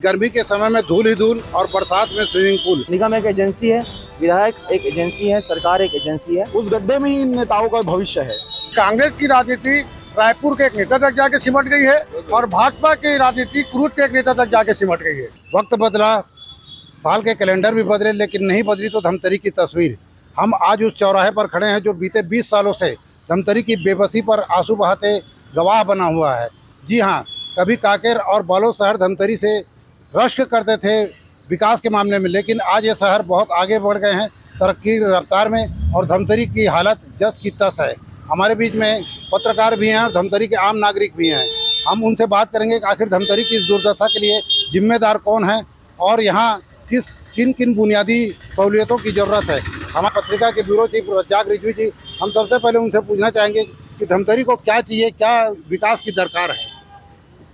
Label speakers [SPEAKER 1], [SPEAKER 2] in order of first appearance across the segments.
[SPEAKER 1] गर्मी के समय में धूल ही धूल और बरसात में स्विमिंग पूल।
[SPEAKER 2] निगम एक एजेंसी है, विधायक एक एजेंसी है, सरकार एक एजेंसी है।
[SPEAKER 3] उस गड्ढे में ही इन नेताओं का भविष्य है।
[SPEAKER 1] कांग्रेस की राजनीति रायपुर के एक नेता तक जाके सिमट गई है और भाजपा की राजनीति क्रूज के एक नेता तक जाके सिमट गई है। वक्त बदला, साल के कैलेंडर भी बदले, लेकिन नहीं बदली तो धमतरी की तस्वीर। हम आज उस चौराहे पर खड़े हैं जो बीते 20 सालों से धमतरी की बेबसी पर आंसू बहाते गवाह बना हुआ है। जी हाँ, कभी कांकेर और बालोद शहर धमतरी से रश्क करते थे विकास के मामले में, लेकिन आज ये शहर बहुत आगे बढ़ गए हैं तरक्की रफ्तार में और धमतरी की हालत जस की तस है। हमारे बीच में पत्रकार भी हैं और धमतरी के आम नागरिक भी हैं। हम उनसे बात करेंगे कि आखिर धमतरी की इस दुर्दशा के लिए जिम्मेदार कौन है और यहाँ किन किन बुनियादी सहूलियतों की ज़रूरत है। हमारी पत्रिका के ब्यूरो चीफ रज्जाक रिजवी जी, हम सबसे पहले उनसे पूछना चाहेंगे कि धमतरी को क्या चाहिए, क्या विकास की दरकार है।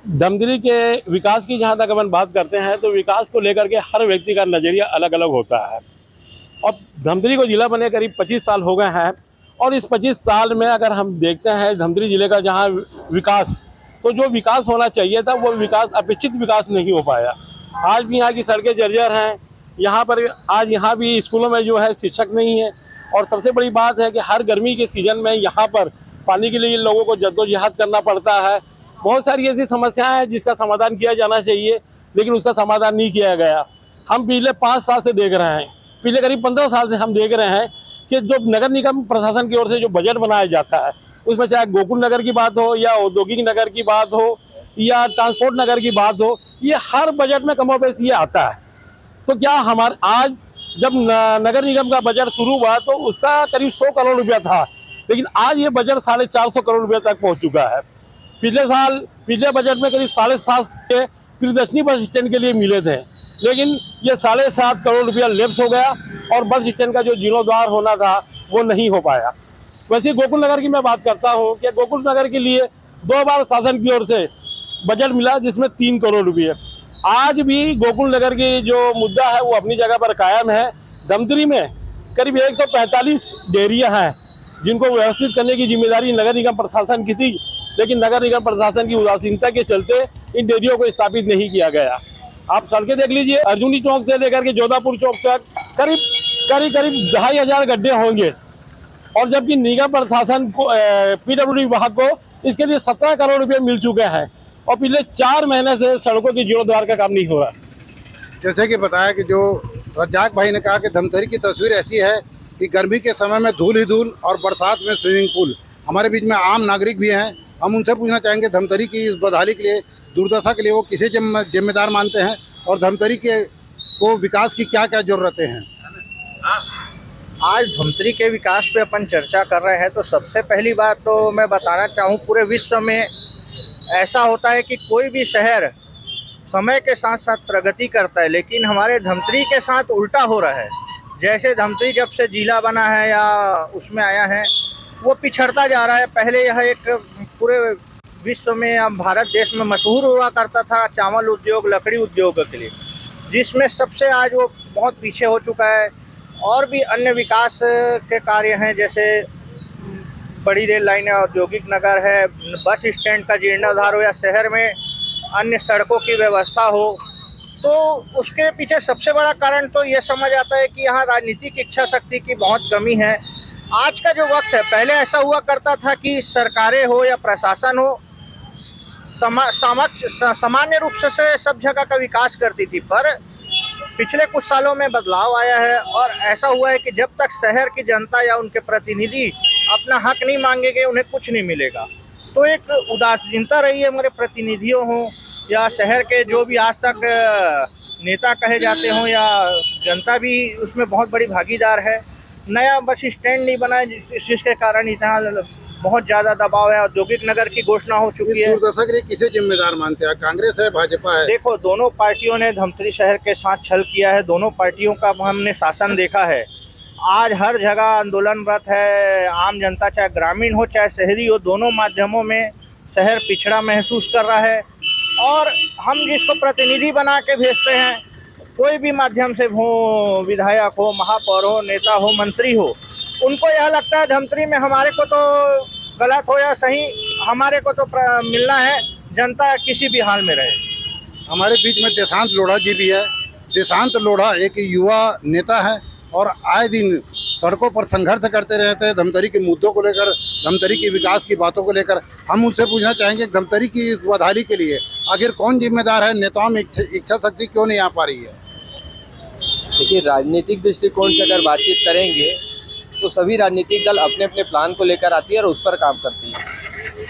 [SPEAKER 4] धमतरी के विकास की जहाँ तक अपन बात करते हैं तो विकास को लेकर के हर व्यक्ति का नज़रिया अलग अलग होता है। और धमतरी को ज़िला बने करीब 25 साल हो गए हैं और इस 25 साल में अगर हम देखते हैं धमतरी ज़िले का जहाँ विकास, तो जो विकास होना चाहिए था वो विकास, अपेक्षित विकास नहीं हो पाया। आज भी यहाँ की सड़कें जर्जर हैं। यहाँ पर आज यहाँ भी स्कूलों में जो है शिक्षक नहीं है और सबसे बड़ी बात है कि हर गर्मी के सीज़न में यहाँ पर पानी के लिए लोगों को जद्दोजहद करना पड़ता है। बहुत सारी ऐसी समस्याएं हैं जिसका समाधान किया जाना चाहिए, लेकिन उसका समाधान नहीं किया गया। हम पिछले 5 साल से देख रहे हैं, पिछले करीब 15 साल से हम देख रहे हैं कि जो नगर निगम प्रशासन की ओर से जो बजट बनाया जाता है उसमें चाहे गोकुल नगर की बात हो या औद्योगिक नगर की बात हो या ट्रांसपोर्ट नगर की बात हो, ये हर बजट में कमोबेश ये आता है। तो क्या हमारे आज जब नगर निगम का बजट शुरू हुआ तो उसका करीब 100 करोड़ रुपया था, लेकिन आज ये बजट 450 करोड़ रुपये तक पहुँच चुका है। पिछले बजट में करीब 7.5 के प्रियदर्शनी बस स्टैंड के लिए मिले थे, लेकिन ये 7.5 करोड़ रुपया लैप्स हो गया और बस स्टैंड का जो जीर्णोद्धार होना था वो नहीं हो पाया। वैसे गोकुल नगर की मैं बात करता हूँ कि गोकुल नगर के लिए 2 बार शासन की ओर से बजट मिला जिसमें 3 करोड़ रुपये। आज भी गोकुल नगर की जो मुद्दा है वो अपनी जगह पर कायम है। धमतरी में करीब 145 डेयरियाँ हैं जिनको व्यवस्थित करने की जिम्मेदारी नगर निगम प्रशासन की थी, लेकिन नगर निगम प्रशासन की उदासीनता के चलते इन डेयरियों को स्थापित नहीं किया गया। आप सड़कें देख लीजिए, अर्जुनी चौक से लेकर के जोधापुर चौक तक करीब 2,500 गड्ढे होंगे और जबकि निगम प्रशासन को PWD विभाग को इसके लिए 17 करोड़ रुपये मिल चुके हैं और पिछले 4 महीने से सड़कों की जीर्णोद्धार का काम नहीं हो रहा।
[SPEAKER 1] जैसे कि बताया कि जो रज्जाक भाई ने कहा कि धमतरी की तस्वीर ऐसी है कि गर्मी के समय में धूल ही धूल और बरसात में स्विमिंग पूल। हमारे बीच में आम नागरिक भी हैं, हम उनसे पूछना चाहेंगे धमतरी की इस बदहाली के लिए, दुर्दशा के लिए वो किसे जिम्मेदार मानते हैं और धमतरी के को विकास की क्या क्या ज़रूरतें हैं।
[SPEAKER 5] आज धमतरी के विकास पे अपन चर्चा कर रहे हैं तो सबसे पहली बात तो मैं बताना चाहूँ, पूरे विश्व में ऐसा होता है कि कोई भी शहर समय के साथ साथ प्रगति करता है, लेकिन हमारे धमतरी के साथ उल्टा हो रहा है। जैसे धमतरी जब से जिला बना है या उसमें आया है वो पिछड़ता जा रहा है। पहले यह एक पूरे विश्व में या भारत देश में मशहूर हुआ करता था चावल उद्योग, लकड़ी उद्योग के लिए, जिसमें सबसे आज वो बहुत पीछे हो चुका है। और भी अन्य विकास के कार्य हैं, जैसे बड़ी रेल लाइनें, औद्योगिक नगर है, बस स्टैंड का जीर्णोद्धार हो या शहर में अन्य सड़कों की व्यवस्था हो, तो उसके पीछे सबसे बड़ा कारण तो ये समझ आता है कि यहाँ राजनीतिक इच्छा शक्ति की बहुत कमी है। आज का जो वक्त है, पहले ऐसा हुआ करता था कि सरकारें हो या प्रशासन हो सामान्य रूप से सब जगह का विकास करती थी, पर पिछले कुछ सालों में बदलाव आया है और ऐसा हुआ है कि जब तक शहर की जनता या उनके प्रतिनिधि अपना हक नहीं मांगेंगे उन्हें कुछ नहीं मिलेगा। तो एक उदासीनता रही है हमारे प्रतिनिधियों हों या शहर के जो भी आज तक नेता कहे जाते हों या जनता भी उसमें बहुत बड़ी भागीदार है। नया बस स्टैंड नहीं बना जिसके कारण इतना बहुत ज़्यादा दबाव है। औद्योगिक नगर की घोषणा हो चुकी है।
[SPEAKER 1] दुर्दशा के लिए किसे जिम्मेदार मानते हैं, कांग्रेस है, भाजपा है?
[SPEAKER 5] देखो, दोनों पार्टियों ने धमतरी शहर के साथ छल किया है। दोनों पार्टियों का हमने शासन देखा है। आज हर जगह आंदोलनरत है आम जनता, चाहे ग्रामीण हो चाहे शहरी हो, दोनों माध्यमों में शहर पिछड़ा महसूस कर रहा है। और हम जिसको प्रतिनिधि बना के भेजते हैं, कोई भी माध्यम से हो, विधायक हो, महापौर हो, नेता हो, मंत्री हो, उनको यह लगता है धमतरी में हमारे को तो गलत हो या सही, हमारे को तो मिलना है, जनता किसी भी हाल में रहे।
[SPEAKER 1] हमारे बीच में देशांत लोढ़ा जी भी है। देशांत लोढ़ा एक युवा नेता है और आए दिन सड़कों पर संघर्ष करते रहते हैं धमतरी के मुद्दों को लेकर, धमतरी के विकास की बातों को लेकर। हम उनसे पूछना चाहेंगे धमतरी की इस बदहाली के लिए आखिर कौन जिम्मेदार है? नेताओं में इच्छा शक्ति क्यों नहीं आ पा रही है?
[SPEAKER 6] देखिए, राजनीतिक दृष्टिकोण से अगर बातचीत करेंगे तो सभी राजनीतिक दल अपने अपने प्लान को लेकर आती है और उस पर काम करती है।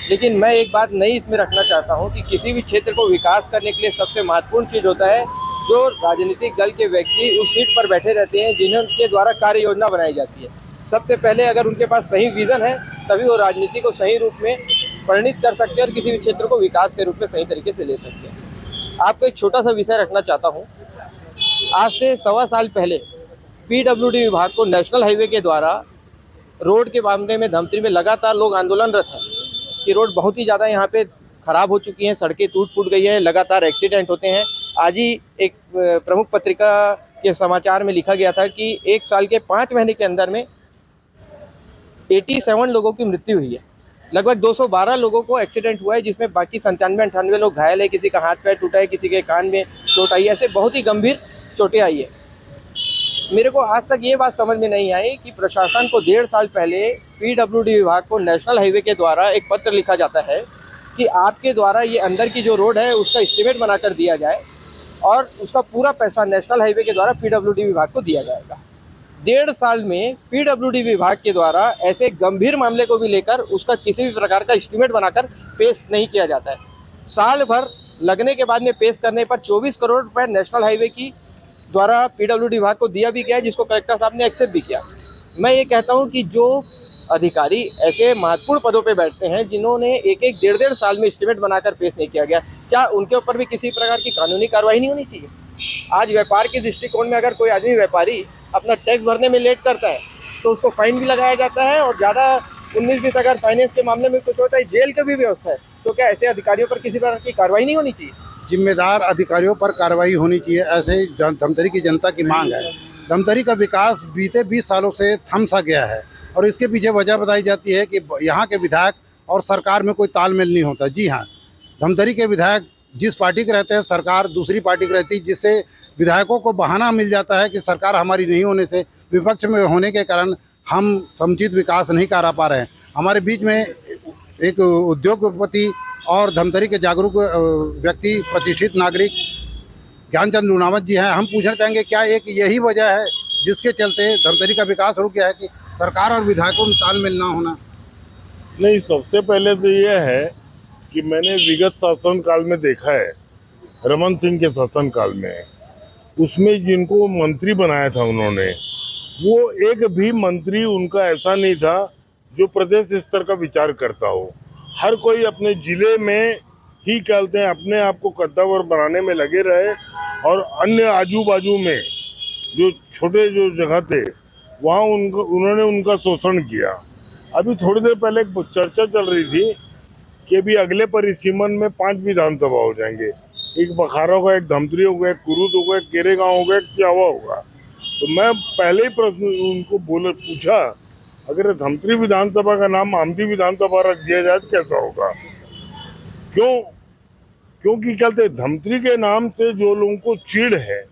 [SPEAKER 6] लेकिन मैं एक बात नई इसमें रखना चाहता हूं कि किसी भी क्षेत्र को विकास करने के लिए सबसे महत्वपूर्ण चीज़ होता है जो राजनीतिक दल के व्यक्ति उस सीट पर बैठे रहते हैं जिन्हें उनके द्वारा कार्य योजना बनाई जाती है। सबसे पहले अगर उनके पास सही विज़न है तभी वो राजनीति को सही रूप में परिणित कर सकते हैं और किसी भी क्षेत्र को विकास के रूप में सही तरीके से ले सकते हैं। आपको एक छोटा सा विषय रखना चाहता हूँ। आज से 1.25 साल पहले PWD विभाग को नेशनल हाईवे के द्वारा रोड के मामले में धमतरी में लगातार लोग आंदोलनरत हैं कि रोड बहुत ही ज़्यादा यहाँ पे ख़राब हो चुकी हैं, सड़कें टूट फूट गई है, लगातार एक्सीडेंट होते हैं। आज ही एक प्रमुख पत्रिका के समाचार में लिखा गया था कि 1 साल के 5 महीने के अंदर में 87 लोगों की मृत्यु हुई है। लगभग 212 लोगों को एक्सीडेंट हुआ है जिसमें बाकी 97-98 लोग घायल है। किसी का हाथ पैर टूटा है, किसी के कान में चोट आई है, ऐसे बहुत ही गंभीर चोटें आई है। मेरे को आज तक ये बात समझ में नहीं आई कि प्रशासन को 1.5 साल पहले PWD विभाग को नेशनल हाईवे के द्वारा एक पत्र लिखा जाता है कि आपके द्वारा ये अंदर की जो रोड है उसका एस्टीमेट बनाकर दिया जाए और उसका पूरा पैसा नेशनल हाईवे के द्वारा PWD विभाग को दिया जाएगा। 1.5 साल में PWD विभाग के द्वारा ऐसे गंभीर मामले को भी लेकर उसका किसी भी प्रकार का एस्टीमेट बनाकर पेश नहीं किया जाता है। साल भर लगने के बाद में पेश करने पर 24 करोड़ रुपए नेशनल हाईवे की द्वारा PWD विभाग को दिया भी गया, जिसको कलेक्टर साहब ने एक्सेप्ट भी किया। मैं ये कहता हूँ कि जो अधिकारी ऐसे महत्वपूर्ण पदों पे बैठते हैं जिन्होंने एक 1.5 साल में एस्टीमेट बनाकर पेश नहीं किया गया, क्या उनके ऊपर भी किसी प्रकार की कानूनी कार्रवाई नहीं होनी चाहिए? आज व्यापार के दृष्टिकोण में अगर कोई आदमी व्यापारी अपना टैक्स भरने में लेट करता है तो उसको फाइन भी लगाया जाता है और ज़्यादा 19-20 अगर फाइनेंस के मामले में कुछ होता है जेल की भी व्यवस्था है। तो क्या ऐसे अधिकारियों पर किसी प्रकार की कार्रवाई नहीं होनी चाहिए?
[SPEAKER 1] जिम्मेदार अधिकारियों पर कार्रवाई होनी चाहिए, ऐसे धमतरी की जनता की मांग है। धमतरी का विकास बीते 20 सालों से थम सा गया है और इसके पीछे वजह बताई जाती है कि यहाँ के विधायक और सरकार में कोई तालमेल नहीं होता। जी हाँ, धमतरी के विधायक जिस पार्टी के रहते हैं, सरकार दूसरी पार्टी की रहती है, जिससे विधायकों को बहाना मिल जाता है कि सरकार हमारी नहीं होने से, विपक्ष में होने के कारण हम समुचित विकास नहीं करा पा रहे हैं। हमारे बीच में एक उद्योगपति और धमतरी के जागरूक व्यक्ति, प्रतिष्ठित नागरिक ज्ञानचंद लूणावत जी हैं। हम पूछना चाहेंगे क्या एक यही वजह है जिसके चलते धमतरी का विकास रुक गया है कि सरकार और विधायकों में तालमेल ना होना?
[SPEAKER 7] नहीं, सबसे पहले तो ये है कि मैंने विगत शासनकाल में देखा है, रमन सिंह के शासनकाल में, उसमें जिनको मंत्री बनाया था उन्होंने, वो एक भी मंत्री उनका ऐसा नहीं था जो प्रदेश स्तर का विचार करता हो। हर कोई अपने जिले में ही कहते हैं अपने आप को कद्दावर बनाने में लगे रहे और अन्य आजू बाजू में जो छोटे जो जगह थे वहाँ उन्होंने उनका शोषण किया। अभी थोड़ी देर पहले एक चर्चा चल रही थी कि अभी अगले परिसीमन में 5 विधानसभा हो जाएंगे, एक बखारा होगा, एक धमतरी होगा, एक कुरुद होगा, एक केरेगांव होगा, एक सियावा होगा। तो मैं पहले ही प्रश्न उनको पूछा, अगर धमतरी विधानसभा का नाम आमदी विधानसभा रख दिया जाए तो कैसा होगा? क्योंकि कहते धमतरी के नाम से जो लोगों को चिढ़ है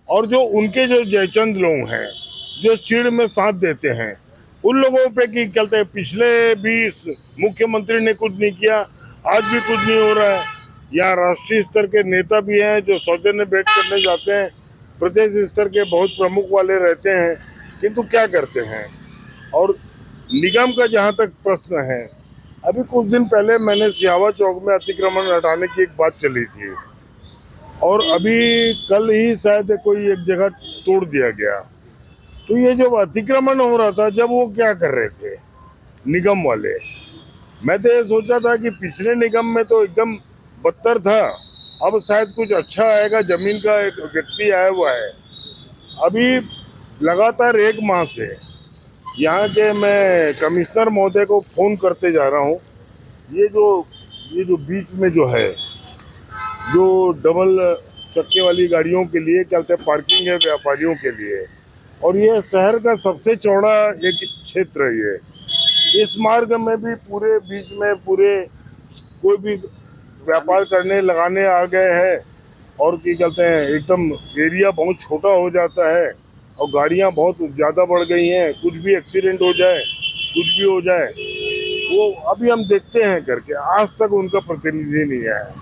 [SPEAKER 7] और जो उनके जो जयचंद लोग हैं जो चिढ़ में साथ देते हैं, उन लोगों पे कि कहते पिछले 20 मुख्यमंत्री ने कुछ नहीं किया, आज भी कुछ नहीं हो रहा है। यहाँ राष्ट्रीय स्तर के नेता भी हैं जो सौजन्य भेंट करने जाते हैं, प्रदेश स्तर के बहुत प्रमुख वाले रहते हैं, किंतु क्या करते हैं? और निगम का जहाँ तक प्रश्न है, अभी कुछ दिन पहले मैंने सियावा चौक में अतिक्रमण हटाने की एक बात चली थी और अभी कल ही शायद कोई एक जगह तोड़ दिया गया। तो ये जो अतिक्रमण हो रहा था, जब वो क्या कर रहे थे निगम वाले, मैं तो ये सोचा था कि पिछले निगम में तो एकदम बदतर था, अब शायद कुछ अच्छा आएगा। जमीन का एक व्यक्ति आया हुआ है, अभी लगातार 1 माह से यहाँ के मैं कमिश्नर महोदय को फ़ोन करते जा रहा हूँ। ये जो बीच में जो है, जो डबल चक्के वाली गाड़ियों के लिए कहते हैं पार्किंग है व्यापारियों के लिए, और ये शहर का सबसे चौड़ा एक क्षेत्र है ये। इस मार्ग में भी पूरे बीच में पूरे कोई भी व्यापार करने लगाने आ गए हैं और क्या कहते हैं एकदम एरिया बहुत छोटा हो जाता है और गाड़ियां बहुत ज़्यादा बढ़ गई हैं, कुछ भी एक्सीडेंट हो जाए, कुछ भी हो जाए, वो अभी हम देखते हैं करके, आज तक उनका प्रतिनिधि नहीं आया।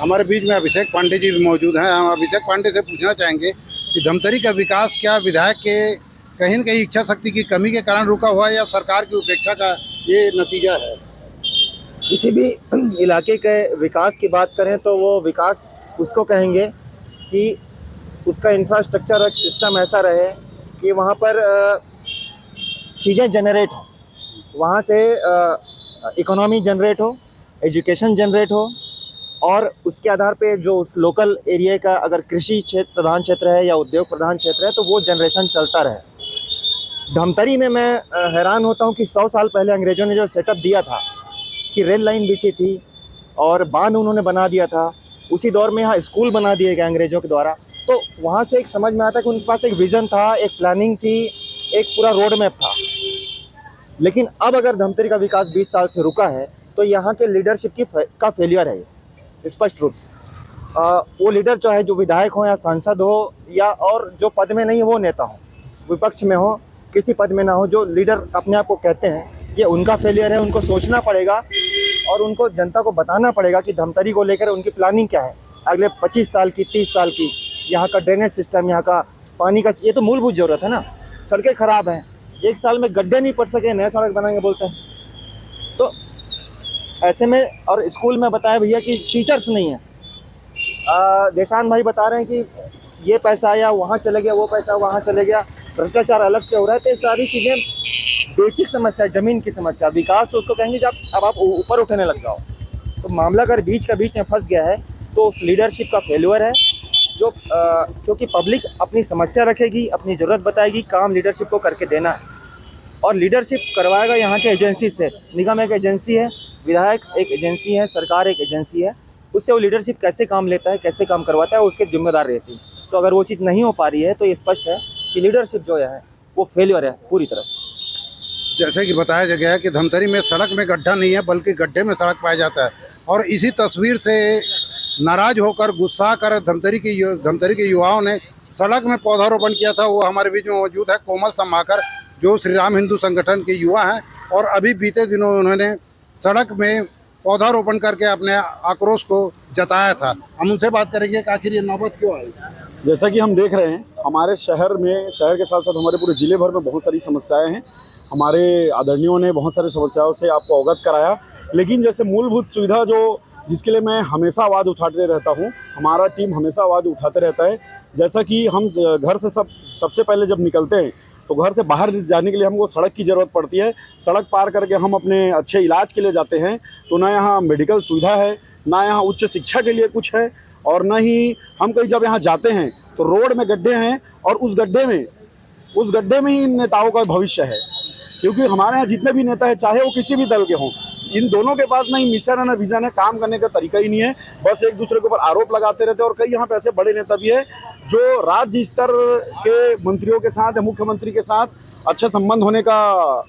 [SPEAKER 1] हमारे बीच में अभिषेक पांडे जी भी मौजूद हैं। हम अभिषेक पांडे से पूछना चाहेंगे कि धमतरी का विकास क्या विधायक के कहीं न कहीं इच्छा शक्ति की कमी के कारण रुका हुआ है या सरकार की उपेक्षा का ये नतीजा है?
[SPEAKER 2] किसी भी इलाके के विकास की बात करें तो वो विकास उसको कहेंगे कि उसका इंफ्रास्ट्रक्चर एक सिस्टम ऐसा रहे कि वहाँ पर चीज़ें जनरेट हो, वहाँ से इकोनॉमी जनरेट हो, एजुकेशन जनरेट हो, और उसके आधार पे जो उस लोकल एरिया का अगर कृषि क्षेत्र प्रधान क्षेत्र है या उद्योग प्रधान क्षेत्र है तो वो जनरेशन चलता रहे। धमतरी में मैं हैरान होता हूँ कि 100 साल पहले अंग्रेज़ों ने जो सेटअप दिया था कि रेल लाइन बिछी थी और बांध उन्होंने बना दिया था, उसी दौर में यहाँ स्कूल बना दिए गए अंग्रेज़ों के द्वारा। तो वहाँ से एक समझ में आता है कि उनके पास एक विज़न था, एक प्लानिंग थी, एक पूरा रोड मैप था। लेकिन अब अगर धमतरी का विकास 20 साल से रुका है तो यहाँ के लीडरशिप का फेलियर है ये, स्पष्ट रूप से। वो लीडर चाहे जो विधायक हो या सांसद हो या और जो पद में नहीं हो वो नेता हो, विपक्ष में हो, किसी पद में ना हो, जो लीडर अपने आप को कहते हैं, ये उनका फेलियर है। उनको सोचना पड़ेगा और उनको जनता को बताना पड़ेगा कि धमतरी को लेकर उनकी प्लानिंग क्या है अगले 25 साल की, 30 साल की। यहाँ का ड्रेनेज सिस्टम, यहाँ का पानी का, ये तो मूलभूत ज़रूरत है ना। सड़कें ख़राब हैं, 1 साल में गड्ढे नहीं पड़ सके, नए सड़क बनाएंगे बोलते हैं। तो ऐसे में, और स्कूल में बताया भैया कि टीचर्स नहीं है। देशान भाई बता रहे हैं कि ये पैसा आया वहाँ चले गया, वो पैसा वहाँ चले गया, भ्रष्टाचार अलग से हो रहा है। तो ये सारी चीज़ें बेसिक समस्या है, ज़मीन की समस्या। विकास तो उसको कहेंगे जब अब आप ऊपर उठने लग जाओ। तो मामला अगर बीच का बीच में फंस गया है तो उस लीडरशिप का फेल्यूर है, जो क्योंकि पब्लिक अपनी समस्या रखेगी, अपनी ज़रूरत बताएगी, काम लीडरशिप को करके देना है। और लीडरशिप करवाएगा यहाँ के एजेंसी से। निगम एक एजेंसी है, विधायक एक एजेंसी है, सरकार एक एजेंसी है। उससे वो लीडरशिप कैसे काम लेता है, कैसे काम करवाता है, उसके जिम्मेदार रहती है। तो अगर वो चीज़ नहीं हो पा रही है तो ये स्पष्ट है कि लीडरशिप जो है वो फेल्यूर है पूरी तरह से।
[SPEAKER 1] जैसे कि बताया गया है कि धमतरी में सड़क में गड्ढा नहीं है बल्कि गड्ढे में सड़क पाया जाता है। और इसी तस्वीर से नाराज होकर, गुस्सा कर धमतरी के युवाओं ने सड़क में पौधारोपण किया था। वो हमारे बीच में मौजूद है कोमल समाकर, जो श्री राम हिंदू संगठन के युवा हैं और अभी बीते दिनों उन्होंने सड़क में पौधारोपण करके अपने आक्रोश को जताया था। हम उनसे बात करेंगे कि आखिर ये नौबत क्यों आई।
[SPEAKER 3] जैसा कि हम देख रहे हैं हमारे शहर के साथ साथ हमारे पूरे ज़िले भर में बहुत सारी समस्याएं हैं। हमारे आदरणीयों ने बहुत सारी समस्याओं से आपको अवगत कराया, लेकिन जैसे मूलभूत सुविधा जिसके लिए मैं हमेशा आवाज़ उठाते रहता हूँ, हमारा टीम हमेशा आवाज़ उठाते रहता है। जैसा कि हम घर से सबसे पहले जब निकलते हैं तो घर से बाहर जाने के लिए हमको सड़क की ज़रूरत पड़ती है। सड़क पार करके हम अपने अच्छे इलाज के लिए जाते हैं तो ना यहाँ मेडिकल सुविधा है, ना यहाँ उच्च शिक्षा के लिए कुछ है, और न ही हम कहीं जब यहाँ जाते हैं तो रोड में गड्ढे हैं और उस गड्ढे में ही इन नेताओं का भविष्य है। क्योंकि हमारे यहाँ जितने भी नेता हैं, चाहे वो किसी भी दल के हों, इन दोनों के पास ना ही मिशन है ना विजन है, काम करने का तरीका ही नहीं है। बस एक दूसरे के ऊपर आरोप लगाते रहते हैं। और कई यहाँ पे ऐसे बड़े नेता भी है जो राज्य स्तर के मंत्रियों के साथ या मुख्यमंत्री के साथ अच्छा संबंध होने का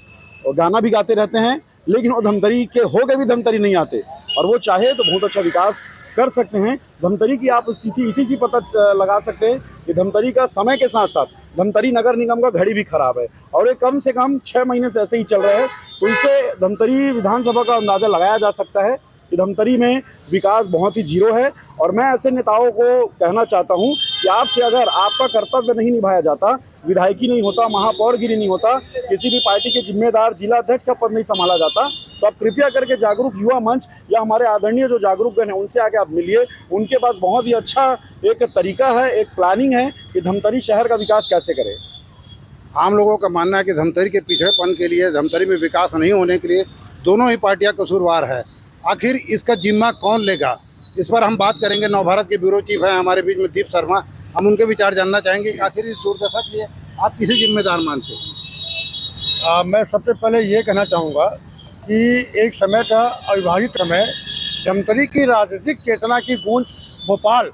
[SPEAKER 3] गाना भी गाते रहते हैं, लेकिन वो धमतरी के हो के भी धमतरी नहीं आते। और वो चाहे तो बहुत अच्छा विकास कर सकते हैं। धमतरी की आप स्थिति इसी से पता लगा सकते हैं कि धमतरी का समय के साथ साथ धमतरी नगर निगम का घड़ी भी खराब है और ये कम से कम 6 महीने से ऐसे ही चल रहा है। तो इससे धमतरी विधानसभा का अंदाज़ा लगाया जा सकता है कि धमतरी में विकास बहुत ही जीरो है। और मैं ऐसे नेताओं को कहना चाहता हूं कि आपसे अगर आपका कर्तव्य नहीं निभाया जाता, विधायकी नहीं होता, महापौरगिरी नहीं होता, किसी भी पार्टी के जिम्मेदार जिला अध्यक्ष का पद नहीं संभाला जाता, तो आप कृपया करके जागरूक युवा मंच या हमारे आदरणीय जो जागरूक बहन हैं उनसे आके आप मिलिए। उनके पास बहुत ही अच्छा एक तरीका है, एक प्लानिंग है कि धमतरी शहर का विकास कैसे करें।
[SPEAKER 1] आम लोगों का मानना है कि धमतरी के पिछड़ेपन के लिए, धमतरी में विकास नहीं होने के लिए दोनों ही पार्टियां कसूरवार है। आखिर इसका जिम्मा कौन लेगा, इस पर हम बात करेंगे। नवभारत के ब्यूरो चीफ हैं हमारे बीच में दीप शर्मा, हम उनके विचार जानना चाहेंगे कि आखिर इस दुर्दशा के लिए आप किसे जिम्मेदार मानते हैं।
[SPEAKER 8] मैं सबसे पहले ये कहना चाहूँगा कि एक समय था, अविभाजित समय, धमतरी की राजनीतिक चेतना की गूंज भोपाल,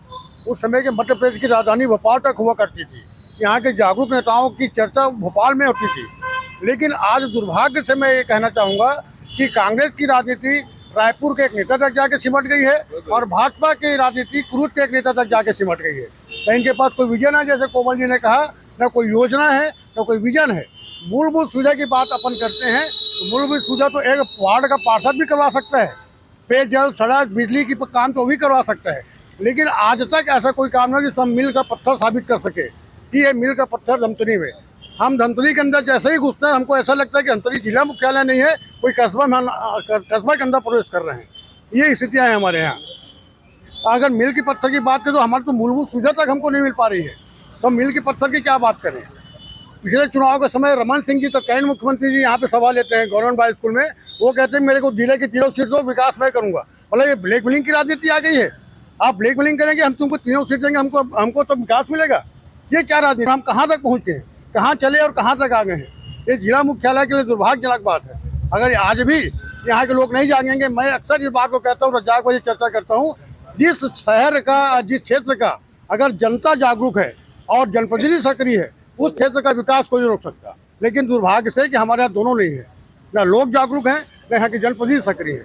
[SPEAKER 8] उस समय के मध्य प्रदेश की राजधानी भोपाल तक हुआ करती थी। यहाँ के जागरूक नेताओं की चर्चा भोपाल में होती थी। लेकिन आज दुर्भाग्य से मैं ये कहना चाहूँगा कि कांग्रेस की राजनीति रायपुर के एक नेता तक जाके सिमट गई है और भाजपा की राजनीति क्रूज के एक नेता तक जाके सिमट गई है। तो इनके पास कोई विजन है, जैसे कोमल जी ने कहा, न कोई योजना है न कोई विजन है। मूलभूत सुविधा की बात अपन करते हैं तो मूलभूत सुविधा तो एक वार्ड का पार्षद भी करवा सकता है, पेयजल सड़क बिजली की काम तो भी करवा सकता है, लेकिन आज तक ऐसा कोई काम नहीं जिससे हम मील का पत्थर साबित कर सके कि ये मील का पत्थर धमतरी में। हम धमतरी के अंदर जैसे ही घुसते हैं हमको ऐसा लगता है कि धमतरी जिला मुख्यालय नहीं है, कोई कस्बा के अंदर प्रवेश कर रहे हैं। ये स्थितियाँ हैं हमारे यहाँ। अगर मील के पत्थर की बात करें तो हमारी तो मूलभूत सुविधा तक हमको नहीं मिल पा रही है, तो मील के पत्थर की क्या बात करें। पिछले चुनाव के समय रमन सिंह जी तो कैन मुख्यमंत्री जी यहाँ पे सभा लेते हैं गवर्नमेंट बाई स्कूल में, वो कहते हैं मेरे को जिले की तीनों सीट दो, विकास मैं करूँगा। मतलब ये ब्लैक मेलिंग की राजनीति आ गई है। आप ब्लैक मेलिंग करेंगे, हम तुमको तीनों सीट देंगे, हमको तो विकास मिलेगा। ये क्या राजनीति, हम कहाँ तक पहुँचे हैं, कहाँ चले और कहाँ तक आ गए हैं। ये जिला मुख्यालय के लिए दुर्भाग्यजनक बात है। अगर आज भी यहाँ के लोग नहीं जागेंगे, मैं अक्सर इस बात को कहता हूँ, रज्जाक भाई चर्चा करता हूँ, जिस शहर का जिस क्षेत्र का अगर जनता जागरूक है और जनप्रतिनिधि सक्रिय है, उस क्षेत्र का विकास कोई नहीं रोक सकता। लेकिन दुर्भाग्य से कि हमारे यहाँ दोनों नहीं है, न लोग जागरूक हैं न यहाँ के जनप्रतिनिधि सक्रिय है।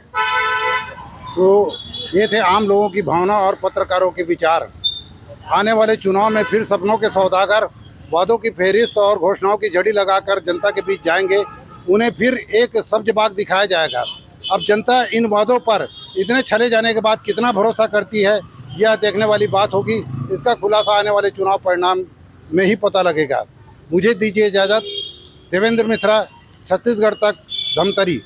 [SPEAKER 1] तो ये थे आम लोगों की भावना और पत्रकारों के विचार। आने वाले चुनाव में फिर सपनों के सौदागर वादों की फेहरिस्त और घोषणाओं की झड़ी लगाकर जनता के बीच जाएंगे। उन्हें फिर एक सब्ज बाग दिखाया जाएगा। अब जनता इन वादों पर इतने छले जाने के बाद कितना भरोसा करती है, यह देखने वाली बात होगी। इसका खुलासा आने वाले चुनाव परिणाम में ही पता लगेगा। मुझे दीजिए इजाज़त। देवेंद्र मिश्रा, छत्तीसगढ़ तक, धमतरी।